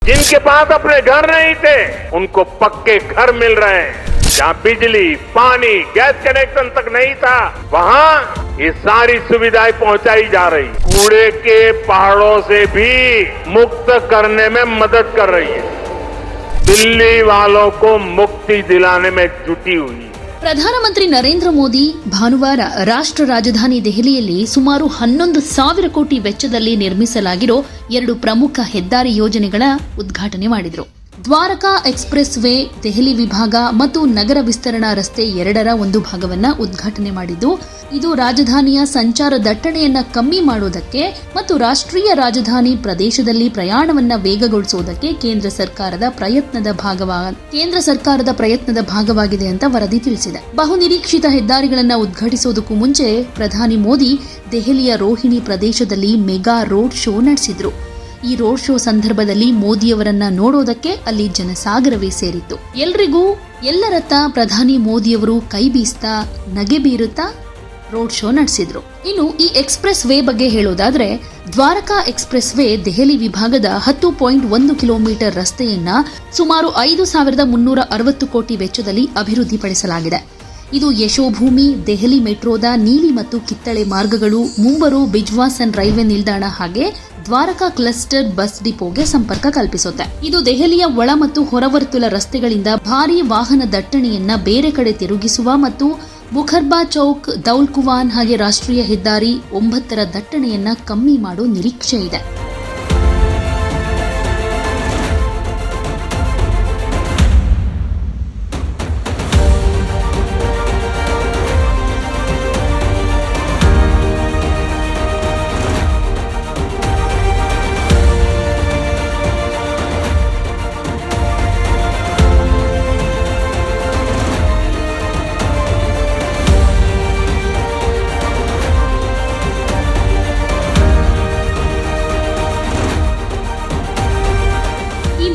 जिनके पास अपने घर नहीं थे उनको पक्के घर मिल रहे हैं। जहाँ बिजली, पानी, गैस कनेक्शन तक नहीं था वहाँ ये सारी सुविधाएं पहुंचाई जा रही। कूड़े के पहाड़ों से भी मुक्त करने में मदद कर रही है। दिल्ली वालों को मुक्ति दिलाने में जुटी हुई है। ಪ್ರಧಾನಮಂತ್ರಿ ನರೇಂದ್ರ ಮೋದಿ ಭಾನುವಾರ ರಾಷ್ಟ್ರ ರಾಜಧಾನಿ ದೆಹಲಿಯಲ್ಲಿ ಸುಮಾರು 11,000 ಕೋಟಿ ವೆಚ್ಚದಲ್ಲಿ ನಿರ್ಮಿಸಲಾಗಿರೋ 2 ಪ್ರಮುಖ ಹೆದ್ದಾರಿ ಯೋಜನೆಗಳ ಉದ್ಘಾಟನೆ ಮಾಡಿದರು. ದ್ವಾರಕಾ ಎಕ್ಸ್‌ಪ್ರೆಸ್ ವೇ ದೆಹಲಿ ವಿಭಾಗ ಮತ್ತು ನಗರ ವಿಸ್ತರಣಾ ರಸ್ತೆ 2ರ ಒಂದು ಭಾಗವನ್ನ ಉದ್ಘಾಟನೆ ಮಾಡಿದ್ದು, ಇದು ರಾಜಧಾನಿಯ ಸಂಚಾರ ದಟ್ಟಣೆಯನ್ನ ಕಮ್ಮಿ ಮಾಡುವುದಕ್ಕೆ ಮತ್ತು ರಾಷ್ಟ್ರೀಯ ರಾಜಧಾನಿ ಪ್ರದೇಶದಲ್ಲಿ ಪ್ರಯಾಣವನ್ನ ವೇಗಗೊಳಿಸುವುದಕ್ಕೆ ಕೇಂದ್ರ ಸರ್ಕಾರದ ಪ್ರಯತ್ನದ ಭಾಗವಾಗಿದೆ ಅಂತ ವರದಿ ತಿಳಿಸಿದೆ. ಬಹುನಿರೀಕ್ಷಿತ ಹೆದ್ದಾರಿಗಳನ್ನ ಉದ್ಘಾಟಿಸುವುದಕ್ಕೂ ಮುಂಚೆ ಪ್ರಧಾನಿ ಮೋದಿ ದೆಹಲಿಯ ರೋಹಿಣಿ ಪ್ರದೇಶದಲ್ಲಿ ಮೆಗಾ ರೋಡ್ ಶೋ ನಡೆಸಿದ್ರು. ಈ ರೋಡ್ ಶೋ ಸಂದರ್ಭದಲ್ಲಿ ಮೋದಿಯವರನ್ನ ನೋಡೋದಕ್ಕೆ ಅಲ್ಲಿ ಜನಸಾಗರವೇ ಸೇರಿತ್ತು. ಎಲ್ಲರತ್ತ ಪ್ರಧಾನಿ ಮೋದಿಯವರು ಕೈ ಬೀಸ್ತಾ ನಗೆ ಬೀರುತ್ತಾ ರೋಡ್ ಶೋ ನಡೆಸಿದ್ರು. ಇನ್ನು ಈ ಎಕ್ಸ್‌ಪ್ರೆಸ್ ವೇ ಬಗ್ಗೆ ಹೇಳೋದಾದ್ರೆ, ದ್ವಾರಕಾ ಎಕ್ಸ್‌ಪ್ರೆಸ್ ವೇ ದೆಹಲಿ ವಿಭಾಗದ 10.1 ಕಿಲೋಮೀಟರ್ ರಸ್ತೆಯನ್ನ ಸುಮಾರು 5,360 ಕೋಟಿ ವೆಚ್ಚದಲ್ಲಿ ಅಭಿವೃದ್ಧಿಪಡಿಸಲಾಗಿದೆ. ಇದು ಯಶೋಭೂಮಿ, ದೆಹಲಿ ಮೆಟ್ರೋದ ನೀಲಿ ಮತ್ತು ಕಿತ್ತಳೆ ಮಾರ್ಗಗಳು, ಮುಂಬರು ಬಿಜ್ವಾಸನ್ ರೈಲ್ವೆ ನಿಲ್ದಾಣ ಹಾಗೆ ದ್ವಾರಕಾ ಕ್ಲಸ್ಟರ್ ಬಸ್ ಡಿಪೋಗೆ ಸಂಪರ್ಕ ಕಲ್ಪಿಸುತ್ತೆ. ಇದು ದೆಹಲಿಯ ಒಳ ಮತ್ತು ಹೊರವರ್ತುಲ ರಸ್ತೆಗಳಿಂದ ಭಾರೀ ವಾಹನ ದಟ್ಟಣೆಯನ್ನ ಬೇರೆ ಕಡೆ ತಿರುಗಿಸುವ ಮತ್ತು ಮುಖರ್ಬಾ ಚೌಕ್, ದೌಲ್ ಕುವಾನ್ ಹಾಗೆ ರಾಷ್ಟ್ರೀಯ ಹೆದ್ದಾರಿ 9ರ ದಟ್ಟಣೆಯನ್ನ ಕಮ್ಮಿ ಮಾಡೋ ನಿರೀಕ್ಷೆ ಇದೆ.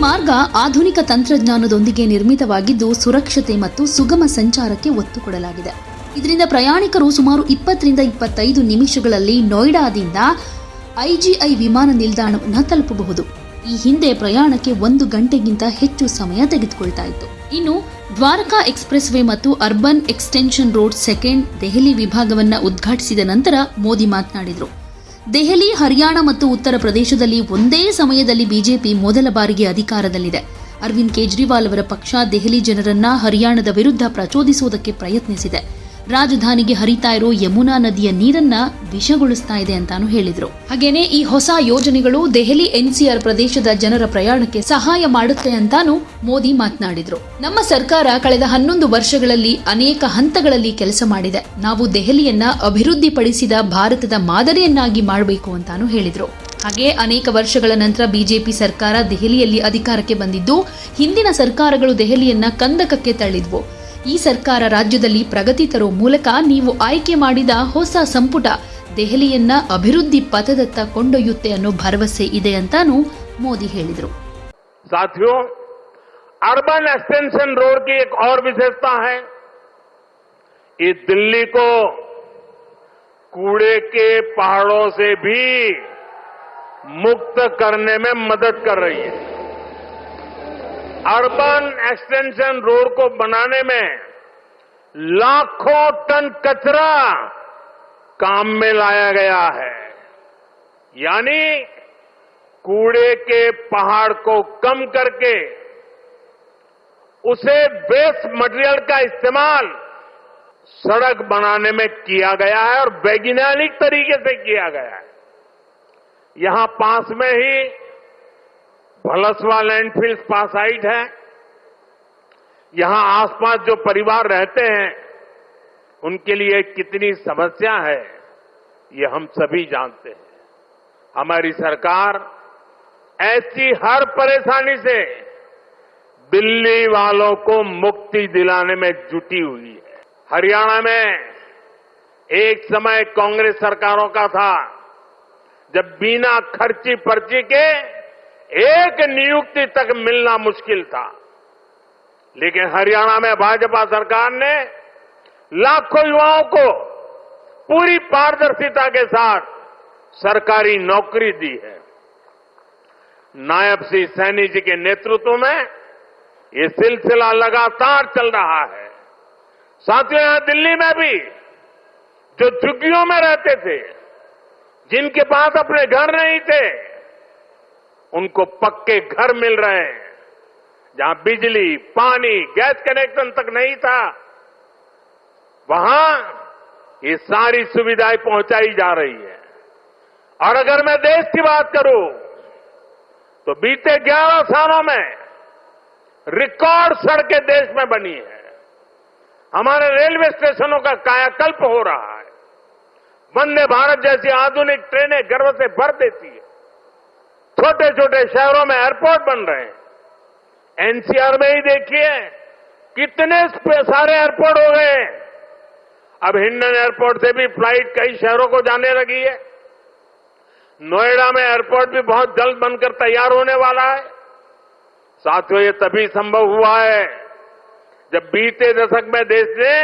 ಮಾರ್ಗ ಆಧುನಿಕ ತಂತ್ರಜ್ಞಾನದೊಂದಿಗೆ ನಿರ್ಮಿತವಾಗಿದ್ದು ಸುರಕ್ಷತೆ ಮತ್ತು ಸುಗಮ ಸಂಚಾರಕ್ಕೆ ಒತ್ತು ಕೊಡಲಾಗಿದೆ. ಇದರಿಂದ ಪ್ರಯಾಣಿಕರು ಸುಮಾರು 20ರಿಂದ 25 ನಿಮಿಷಗಳಲ್ಲಿ ನೋಯ್ಡಾದಿಂದ IGI ವಿಮಾನ ನಿಲ್ದಾಣವನ್ನು ತಲುಪಬಹುದು. ಈ ಹಿಂದೆ ಪ್ರಯಾಣಕ್ಕೆ 1 ಗಂಟೆಗಿಂತ ಹೆಚ್ಚು ಸಮಯ ತೆಗೆದುಕೊಳ್ತಾ ಇತ್ತು. ಇನ್ನು ದ್ವಾರಕಾ ಎಕ್ಸ್‌ಪ್ರೆಸ್ ವೇ ಮತ್ತು urban extension road second Delhi ವಿಭಾಗವನ್ನು ಉದ್ಘಾಟಿಸಿದ ನಂತರ ಮೋದಿ ಮಾತನಾಡಿದರು. ದೆಹಲಿ, ಹರಿಯಾಣ ಮತ್ತು ಉತ್ತರ ಪ್ರದೇಶದಲ್ಲಿ ಒಂದೇ ಸಮಯದಲ್ಲಿ ಬಿಜೆಪಿ ಮೊದಲ ಬಾರಿಗೆ ಅಧಿಕಾರದಲ್ಲಿದೆ. ಅರವಿಂದ್ ಕೇಜ್ರಿವಾಲ್ ಅವರ ಪಕ್ಷ ದೆಹಲಿ ಜನರನ್ನ ಹರಿಯಾಣದ ವಿರುದ್ಧ ಪ್ರಚೋದಿಸುವುದಕ್ಕೆ ಪ್ರಯತ್ನಿಸಿದೆ. ರಾಜಧಾನಿಗೆ ಹರಿತಾ ಇರೋ ಯಮುನಾ ನದಿಯ ನೀರನ್ನ ವಿಷಗೊಳಿಸ್ತಾ ಇದೆ ಅಂತಾನು ಹೇಳಿದ್ರು. ಹಾಗೇನೆ ಈ ಹೊಸ ಯೋಜನೆಗಳು ದೆಹಲಿ NCR ಪ್ರದೇಶದ ಜನರ ಪ್ರಯಾಣಕ್ಕೆ ಸಹಾಯ ಮಾಡುತ್ತೆ ಅಂತಾನು ಮೋದಿ ಮಾತನಾಡಿದ್ರು. ನಮ್ಮ ಸರ್ಕಾರ ಕಳೆದ 11 ವರ್ಷಗಳಲ್ಲಿ ಅನೇಕ ಹಂತಗಳಲ್ಲಿ ಕೆಲಸ ಮಾಡಿದೆ. ನಾವು ದೆಹಲಿಯನ್ನ ಅಭಿವೃದ್ಧಿಪಡಿಸಿದ ಭಾರತದ ಮಾದರಿಯನ್ನಾಗಿ ಮಾಡಬೇಕು ಅಂತಾನು ಹೇಳಿದ್ರು. ಹಾಗೆ ಅನೇಕ ವರ್ಷಗಳ ನಂತರ ಬಿಜೆಪಿ ಸರ್ಕಾರ ದೆಹಲಿಯಲ್ಲಿ ಅಧಿಕಾರಕ್ಕೆ ಬಂದಿದ್ದು, ಹಿಂದಿನ ಸರ್ಕಾರಗಳು ದೆಹಲಿಯನ್ನ ಕಂದಕಕ್ಕೆ ತಳ್ಳಿದ್ವು. ಈ ಸರ್ಕಾರ ರಾಜ್ಯದಲ್ಲಿ ಪ್ರಗತಿ ತರೋ ಮೂಲಕ ನೀವು ಆಯ್ಕೆ ಮಾಡಿದ ಹೊಸ ಸಂಪುಟ ದೆಹಲಿಯನ್ನ ಅಭಿವೃದ್ಧಿ ಪಥದತ್ತ ಕೊಂಡೊಯ್ಯುತ್ತೆ ಅನ್ನೋ ಭರವಸೆ ಇದೆ ಅಂತಾನು ಮೋದಿ ಹೇಳಿದರು. साथियों, अर्बन एक्सटेंशन रोड की एक और विशेषता है, ये दिल्ली को कूड़े के पहाड़ों से भी मुक्त करने में मदद कर रही है. अर्बन एक्सटेंशन रोड को बनाने में लाखों टन कचरा काम में लाया गया है. यानी कूड़े के पहाड़ को कम करके उसे वेस्ट मटेरियल का इस्तेमाल सड़क बनाने में किया गया है और वैज्ञानिक तरीके से किया गया है. यहां पास में ही भलसवा लैंडफिल स्पा साइट है. यहां आसपास जो परिवार रहते हैं उनके लिए कितनी समस्या है ये हम सभी जानते हैं. हमारी सरकार ऐसी हर परेशानी से दिल्ली वालों को मुक्ति दिलाने में जुटी हुई है. हरियाणा में एक समय कांग्रेस सरकारों का था जब बिना खर्ची पर्ची के एक नियुक्ति तक मिलना मुश्किल था. लेकिन हरियाणा में भाजपा सरकार ने लाखों युवाओं को पूरी पारदर्शिता के साथ सरकारी नौकरी दी है. नायब सिंह सैनी जी के नेतृत्व में ये सिलसिला लगातार चल रहा है। साथियों, यहां दिल्ली में भी जो झुग्गियों में रहते थे, जिनके पास अपने घर नहीं थे, उनको पक्के घर मिल रहे हैं। जहां बिजली, पानी, गैस कनेक्शन तक नहीं था, वहां ये सारी सुविधाएं पहुंचाई जा रही है। और अगर मैं देश की बात करूं तो बीते 11 सालों में रिकॉर्ड सड़कें देश में बनी है। हमारे रेलवे स्टेशनों का कायाकल्प हो रहा है। वंदे भारत जैसी आधुनिक ट्रेनें गर्व से भर देती है। छोटे छोटे शहरों में एयरपोर्ट बन रहे हैं। एनसीआर में ही देखिए कितने सारे एयरपोर्ट हो गए। अब हिंडन एयरपोर्ट से भी फ्लाइट कई शहरों को जाने लगी है। नोएडा में एयरपोर्ट भी बहुत जल्द बनकर तैयार होने वाला है। साथियों, ये तभी संभव हुआ है जब बीते दशक में देश ने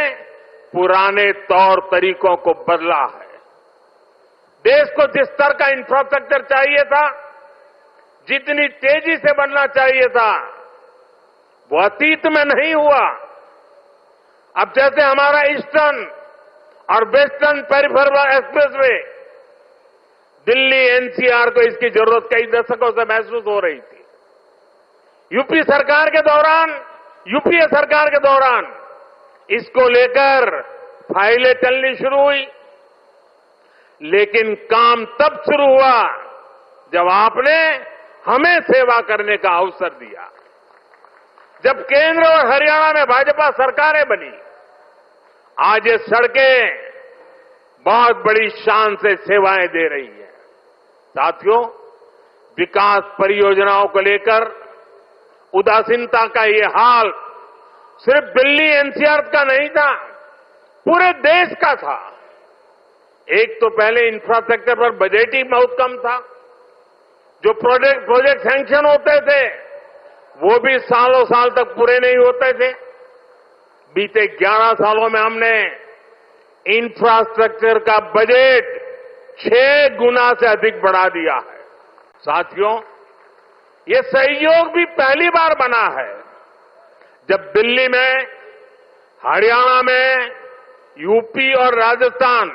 पुराने तौर तरीकों को बदला है। देश को जिस स्तर का इंफ्रास्ट्रक्चर चाहिए था, जितनी तेजी से बनना चाहिए था, वो अतीत में नहीं हुआ। अब जैसे हमारा ईस्टर्न और western peripheral expressway, Delhi NCR को इसकी जरूरत कई दशकों से महसूस हो रही थी। यूपीए सरकार के दौरान इसको लेकर फाइलें चलनी शुरू हुई, लेकिन काम तब शुरू हुआ जब आपने हमें सेवा करने का अवसर दिया। जब केंद्र और हरियाणा में भाजपा सरकारें बनी, आज ये सड़कें बहुत बड़ी शान से सेवाएं दे रही है। साथियों, विकास परियोजनाओं को लेकर उदासीनता का ये हाल सिर्फ दिल्ली एनसीआर का नहीं था, पूरे देश का था। एक तो पहले इंफ्रास्ट्रक्चर पर बजट ही बहुत कम था। जो प्रोजेक्ट सैंक्शन होते थे वो भी सालों साल तक पूरे नहीं होते थे। बीते 11 सालों में हमने इंफ्रास्ट्रक्चर का बजट 6 गुना से अधिक बढ़ा दिया है। साथियों, ये सहयोग भी पहली बार बना है जब दिल्ली में, हरियाणा में, यूपी और राजस्थान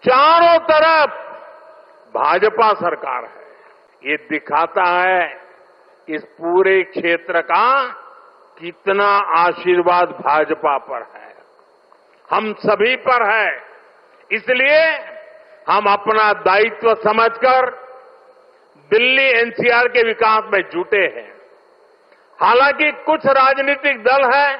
चारों तरफ भाजपा सरकार है। ये दिखाता है कि इस पूरे क्षेत्र का कितना आशीर्वाद भाजपा पर है, हम सभी पर है। इसलिए हम अपना दायित्व समझकर दिल्ली एनसीआर के विकास में जुटे हैं। हालांकि कुछ राजनीतिक दल हैं